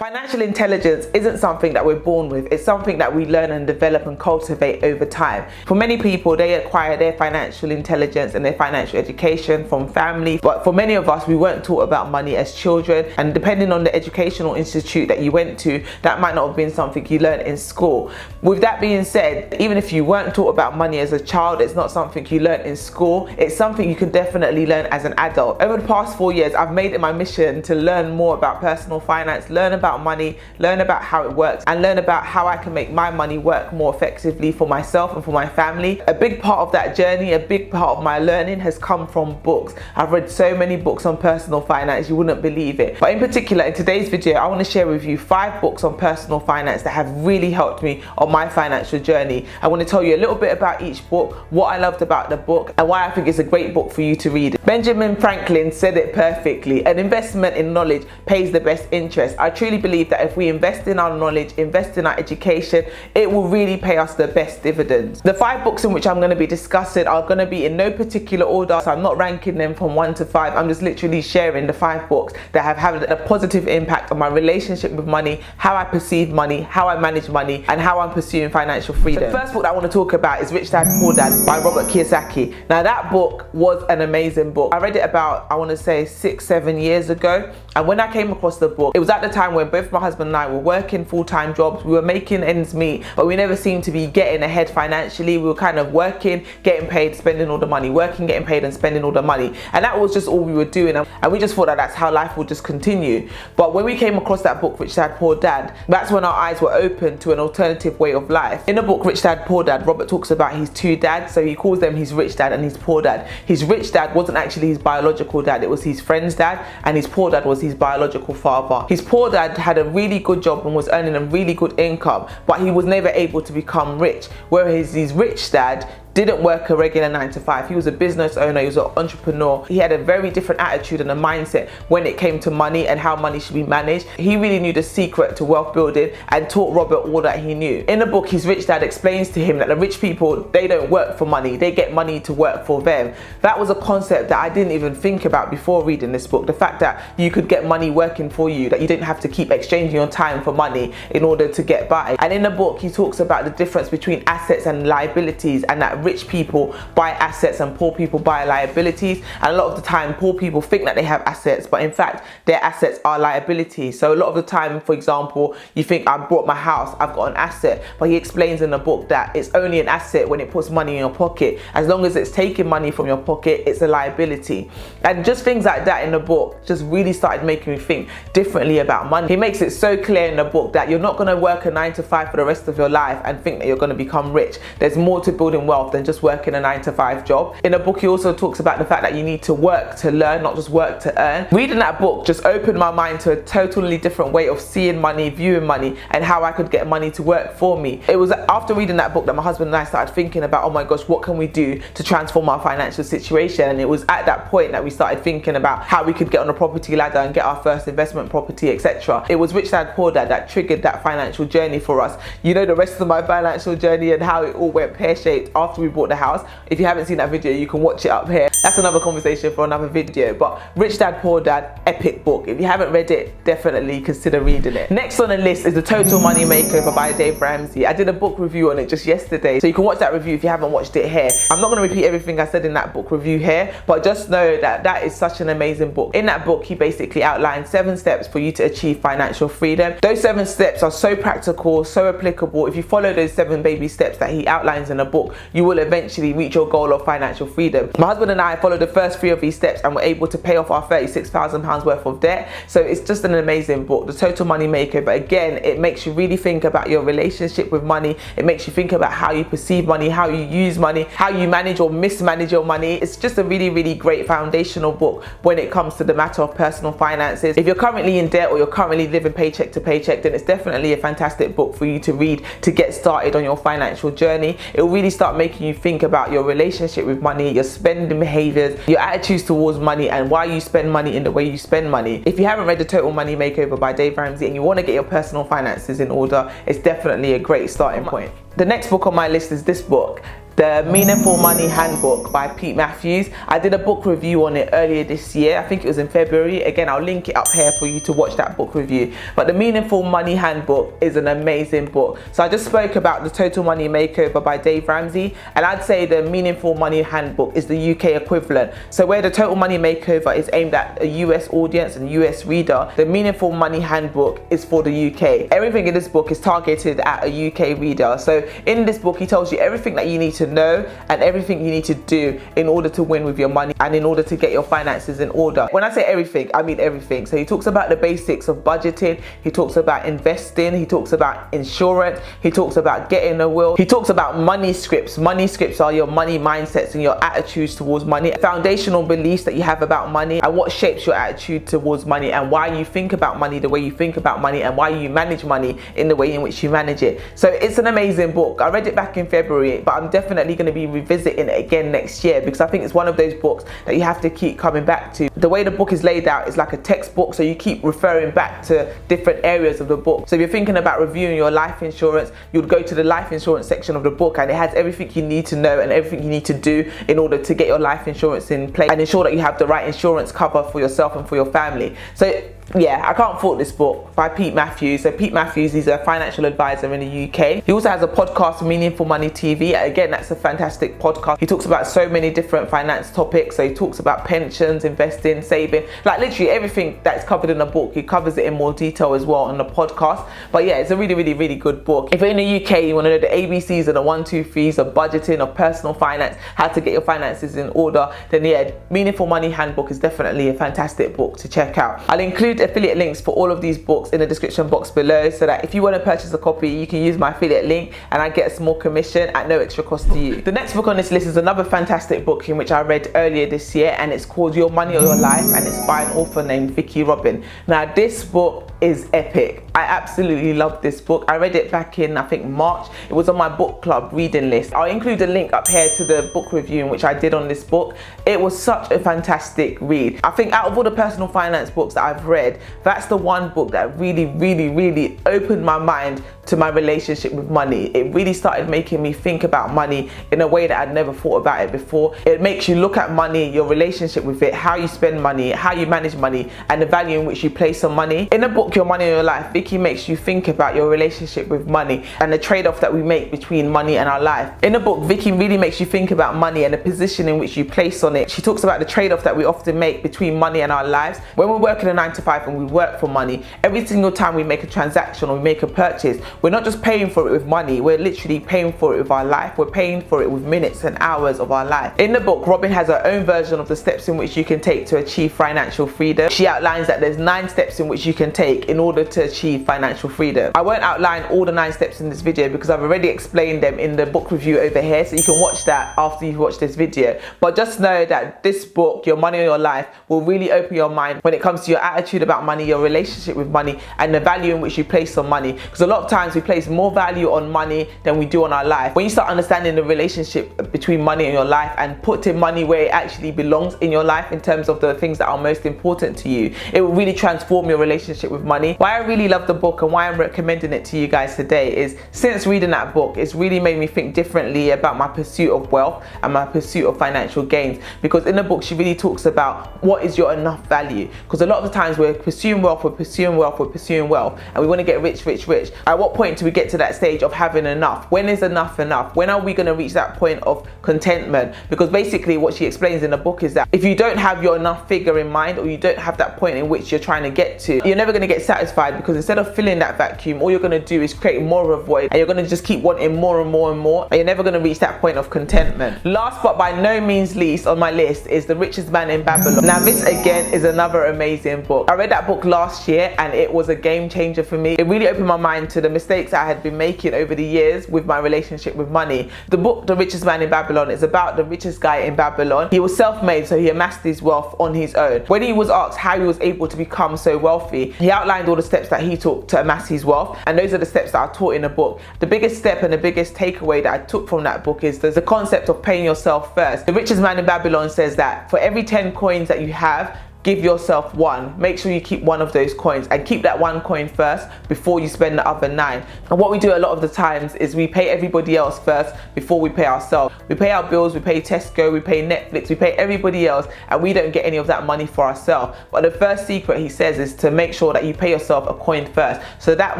Financial intelligence isn't something that we're born with, it's something that we learn and develop and cultivate over time. For many people, they acquire their financial intelligence and their financial education from family, but for many of us, we weren't taught about money as children, and depending on the educational institute that you went to, that might not have been something you learned in school. With that being said, even if you weren't taught about money as a child, it's not something you learned in school, it's something you can definitely learn as an adult. Over the past 4 years, I've made it my mission to learn more about personal finance, learn about money, learn about how it works, and learn about how I can make my money work more effectively for myself and for my family. A big part of that journey, a big part of my learning has come from books. I've read so many books on personal finance, you wouldn't believe it. But in particular, in today's video, I want to share with you 5 books on personal finance that have really helped me on my financial journey. I want to tell you a little bit about each book, what I loved about the book, and why I think it's a great book for you to read. Benjamin Franklin said it perfectly: an investment in knowledge pays the best interest. I truly believe that if we invest in our knowledge, invest in our education, it will really pay us the best dividends. The 5 books in which I'm going to be discussing are going to be in no particular order, so I'm not ranking them from 1 to 5. I'm just literally sharing the 5 books that have had a positive impact on my relationship with money, how I perceive money, how I manage money, and how I'm pursuing financial freedom. The first book that I want to talk about is Rich Dad Poor Dad by Robert Kiyosaki. Now that book was an amazing book. I read it about, I want to say 6-7 years ago, and when I came across the book, it was at the time when both my husband and I were working full-time jobs. We were making ends meet, but we never seemed to be getting ahead financially. We were kind of working, getting paid, spending all the money, working, getting paid, and spending all the money, and that was just all we were doing, and we just thought that that's how life would just continue. But when we came across that book, Rich Dad Poor Dad, that's when our eyes were open to an alternative way of life. In the book Rich Dad Poor Dad, Robert talks about his 2 dads, so he calls them his rich dad and his poor dad. His rich dad wasn't actually his biological dad, it was his friend's dad, and his poor dad was his biological father. His poor dad had a really good job and was earning a really good income, but he was never able to become rich, whereas his rich dad didn't work a regular 9 to 5. He was a business owner, he was an entrepreneur. He had a very different attitude and a mindset when it came to money and how money should be managed. He really knew the secret to wealth building and taught Robert all that he knew. In the book, his rich dad explains to him that the rich people, they don't work for money, they get money to work for them. That was a concept that I didn't even think about before reading this book. The fact that you could get money working for you, that you didn't have to keep exchanging your time for money in order to get by. And in the book, he talks about the difference between assets and liabilities, and that rich people buy assets and poor people buy liabilities. And a lot of the time, poor people think that they have assets, but in fact, their assets are liabilities. So a lot of the time, for example, you think, I bought my house, I've got an asset, but he explains in the book that it's only an asset when it puts money in your pocket. As long as it's taking money from your pocket, it's a liability. And just things like that in the book just really started making me think differently about money. He makes it so clear in the book that you're not going to work a 9 to 5 for the rest of your life and think that you're going to become rich. There's more to building wealth than just working a 9 to 5 job. In the book, he also talks about the fact that you need to work to learn, not just work to earn. Reading that book just opened my mind to a totally different way of seeing money, viewing money, and how I could get money to work for me. It was after reading that book that my husband and I started thinking about, oh my gosh, what can we do to transform our financial situation? And it was at that point that we started thinking about how we could get on a property ladder and get our first investment property, etc. It was Rich Dad Poor Dad that triggered that financial journey for us. You know the rest of my financial journey and how it all went pear-shaped after we bought the house. If you haven't seen that video, you can watch it up here. That's another conversation for another video. But Rich Dad Poor Dad, epic book. If you haven't read it, definitely consider reading it. Next on the list is The Total Money Makeover by Dave Ramsey. I did a book review on it just yesterday, so you can watch that review if you haven't watched it here. I'm not going to repeat everything I said in that book review here, but just know that that is such an amazing book. In that book, he basically outlined 7 steps for you to achieve financial freedom. Those 7 steps are so practical, so applicable. If you follow those 7 baby steps that he outlines in the book, you will eventually reach your goal of financial freedom. My husband and I followed the first 3 of these steps and were able to pay off our £36,000 worth of debt. So it's just an amazing book, The Total Money Makeover. Again, it makes you really think about your relationship with money. It makes you think about how you perceive money, how you use money, how you manage or mismanage your money. It's just a really, really great foundational book when it comes to the matter of personal finances. If you're currently in debt or you're currently living paycheck to paycheck, then it's definitely a fantastic book for you to read to get started on your financial journey. It will really start making you think about your relationship with money, your spending behaviors, your attitudes towards money, and why you spend money in the way you spend money. If you haven't read The Total Money Makeover by Dave Ramsey and you want to get your personal finances in order, it's definitely a great starting point. The next book on my list is this book, The Meaningful Money Handbook by Pete Matthews. I did a book review on it earlier this year. I think it was in February. Again, I'll link it up here for you to watch that book review. But the Meaningful Money Handbook is an amazing book. So I just spoke about the Total Money Makeover by Dave Ramsey, and I'd say the Meaningful Money Handbook is the UK equivalent. So where the Total Money Makeover is aimed at a US audience and US reader, the Meaningful Money Handbook is for the UK. Everything in this book is targeted at a UK reader. So in this book, he tells you everything that you need to know and everything you need to do in order to win with your money and in order to get your finances in order. When I say everything, I mean everything. So he talks about the basics of budgeting, he talks about investing, he talks about insurance, he talks about getting a will, he talks about money scripts. Money scripts are your money mindsets and your attitudes towards money, foundational beliefs that you have about money, and what shapes your attitude towards money, and why you think about money the way you think about money, and why you manage money in the way in which you manage it. So it's an amazing book. I read it back in February, but I'm definitely going to be revisiting it again next year because I think it's one of those books that you have to keep coming back to. The way the book is laid out is like a textbook, so you keep referring back to different areas of the book. So if you're thinking about reviewing your life insurance, you'd go to the life insurance section of the book, and it has everything you need to know and everything you need to do in order to get your life insurance in place and ensure that you have the right insurance cover for yourself and for your family. So yeah, I can't fault this book by Pete Matthews. So Pete Matthews, he's a financial advisor in the UK. He also has a podcast, Meaningful Money TV. Again, that's a fantastic podcast. He talks about so many different finance topics. So he talks about pensions, investing, saving, like literally everything that's covered in the book. He covers it in more detail as well on the podcast. But yeah, it's a really, really, really good book. If you're in the UK, you want to know the ABCs and the 1, 2, 3s of budgeting, of personal finance, how to get your finances in order, then yeah, Meaningful Money Handbook is definitely a fantastic book to check out. I'll include affiliate links for all of these books in the description box below, so that if you want to purchase a copy, you can use my affiliate link and I get a small commission at no extra cost to you. The next book on this list is another fantastic book in which I read earlier this year, and it's called Your Money or Your Life, and it's by an author named Vicky Robin. Now this book is epic. I absolutely love this book. I read it back in, I think, March. It was on my book club reading list. I'll include a link up here to the book review in which I did on this book. It was such a fantastic read. I think out of all the personal finance books that I've read, that's the one book that really, really, really opened my mind to my relationship with money. It really started making me think about money in a way that I'd never thought about it before. It makes you look at money, your relationship with it, how you spend money, how you manage money, and the value in which you place on money. In the book Your Money or Your Life, Vicky makes you think about your relationship with money and the trade-off that we make between money and our life. In the book, Vicky really makes you think about money and the position in which you place on it. She talks about the trade-off that we often make between money and our lives. When we're working a 9 to 5 and we work for money, every single time we make a transaction or we make a purchase, we're not just paying for it with money, we're literally paying for it with our life. We're paying for it with minutes and hours of our life. In the book, Robin has her own version of the steps in which you can take to achieve financial freedom. She outlines that there's 9 steps in which you can take in order to achieve financial freedom. I won't outline all the 9 steps in this video because I've already explained them in the book review over here, so you can watch that after you've watched this video. But just know that this book, Your Money or Your Life, will really open your mind when it comes to your attitude about money, your relationship with money, and the value in which you place on money. Because a lot of times we place more value on money than we do on our life. When you start understanding the relationship between money and your life and putting money where it actually belongs in your life in terms of the things that are most important to you, it will really transform your relationship with money. Why I really love the book and why I'm recommending it to you guys today is since reading that book, it's really made me think differently about my pursuit of wealth and my pursuit of financial gains. Because in the book, she really talks about what is your enough value. Because a lot of the times we're pursuing wealth, we're pursuing wealth, we're pursuing wealth, and we want to get rich, rich, rich. At what point do we get to that stage of having enough? When is enough enough? When are we going to reach that point of contentment? Because basically what she explains in the book is that if you don't have your enough figure in mind, or you don't have that point in which you're trying to get to, you're never going to get satisfied, because instead of filling that vacuum, all you're going to do is create more of a void, and you're going to just keep wanting more and more and more, and you're never going to reach that point of contentment. Last but by no means least on my list is The Richest Man in Babylon. Now this again is another amazing book. I read that book last year and it was a game changer for me. It really opened my mind to the mistakes I had been making over the years with my relationship with money. The book The Richest Man in Babylon is about the richest guy in Babylon. He was self-made, so he amassed his wealth on his own. When he was asked how he was able to become so wealthy, he outlined all the steps that he took to amass his wealth, and those are the steps that are taught in the book. The biggest step and the biggest takeaway that I took from that book is there's a concept of paying yourself first. The Richest Man in Babylon says that for every 10 coins that you have, give yourself one. Make sure you keep one of those coins, and keep that one coin first before you spend the other 9. And what we do a lot of the times is we pay everybody else first before we pay ourselves. We pay our bills, we pay Tesco, we pay Netflix, we pay everybody else, and we don't get any of that money for ourselves. But the first secret, he says, is to make sure that you pay yourself a coin first, so that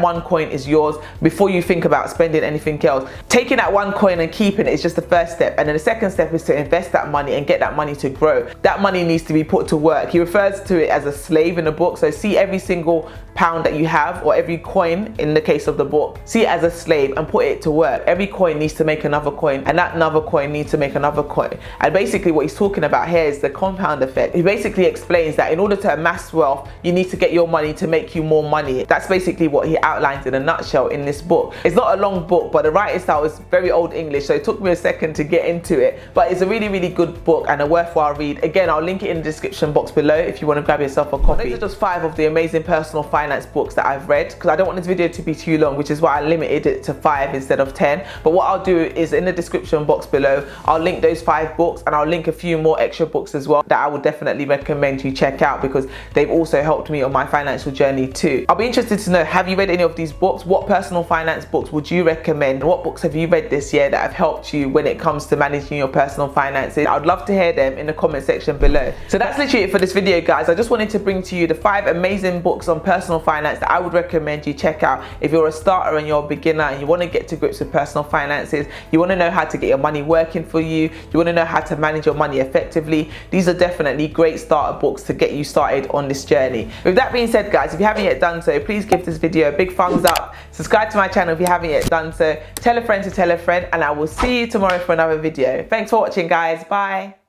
one coin is yours before you think about spending anything else. Taking that one coin and keeping it is just the first step, and then the second step is to invest that money and get that money to grow. That money needs to be put to work. He refers to it as a slave in the book. So see every single pound that you have, or every coin in the case of the book, see it as a slave and put it to work. Every coin needs to make another coin, and that another coin needs to make another coin. And basically what he's talking about here is the compound effect. He basically explains that in order to amass wealth, you need to get your money to make you more money. That's basically what he outlines in a nutshell in this book. It's not a long book, but the writing style is very old English, so it took me a second to get into it, but it's a really, really good book and a worthwhile read. Again, I'll link it in the description box below if you want to grab yourself a copy. These are just 5 of the amazing personal finance books that I've read, because I don't want this video to be too long, which is why I limited it to 5 instead of 10. But what I'll do is in the description box below, I'll link those 5 books, and I'll link a few more extra books as well that I would definitely recommend you check out, because they've also helped me on my financial journey too. I'll be interested to know, have you read any of these books? What personal finance books would you recommend? What books have you read this year that have helped you when it comes to managing your personal finances? I'd love to hear them in the comment section below. So that's literally it for this video, guys. I just wanted to bring to you the 5 amazing books on personal finance that I would recommend you check out if you're a starter and you're a beginner and you want to get to grips with personal finances. You want to know how to get your money working for you. You want to know how to manage your money effectively. These are definitely great starter books to get you started on this journey. With that being said, guys, if you haven't yet done so, please give this video a big thumbs up. Subscribe to my channel if you haven't yet done so. Tell a friend to tell a friend, and I will see you tomorrow for another video. Thanks for watching, guys. Bye.